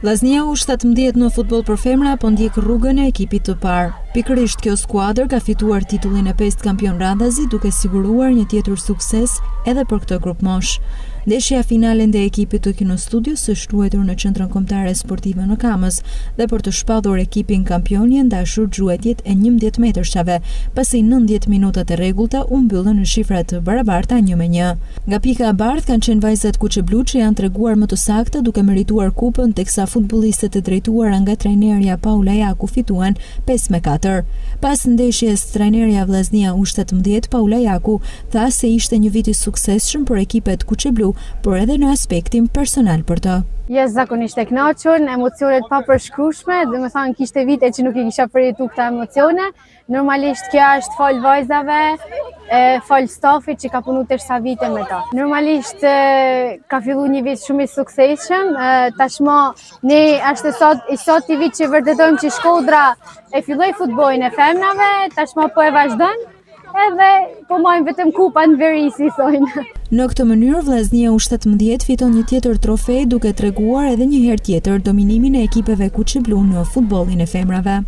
Vllaznia U17 në futboll për femra po ndjek rrugën e ekipit të parë. Pikërisht kjo skuadër ka fituar titullin e 5 kampion randazi duke siguruar një tjetër sukses edhe për këtë grup mosh. Ndeshja finale ndaj ekipit të Kinostudios është luajtur në Qendrën Kombëtare Sportive në Kamës dhe për të shpallur ekipin kampion janë dashur gjuetjet e 11 metrëshave, pasi 90 minutat e rregullta u mbyllën në shifra të barabarta 1-1. Nga pika e bardhë kanë qenë vajzat kuqeblu që janë treguar më të saktë duke merituar kupën, teksa futbollistët e drejtuara nga trajnerja Paula Jaku fituan 5-4. Pas ndeshjes, trajnerja vllaznia U17 Paula Jaku tha se ishte një vit i suksesshëm për ekipet kuqeblu, por edhe në aspektin personal për të. Zakonisht e kënaqur, emocionet pa përshkrueshme, domethënë kishte vite që nuk i kisha përjetuar këta emocione. Normalisht kjo është fal vajzave, fal stafit që ka punu tërsa vite me ta. Normalisht ka fillu një vit shumë i suksesshëm, tashmë ne është sot i vit që vërtetojmë që Shkodra e filloi futbollin e femrave, tashmë po e vazhdon. Edhe po mojmë vetëm kupan veri, si thojnë. Në këtë mënyrë, vllaznia U17 fiton një tjetër trofej duke treguar edhe një herë tjetër dominimin e ekipeve kuqeblu në futbollin e femrave.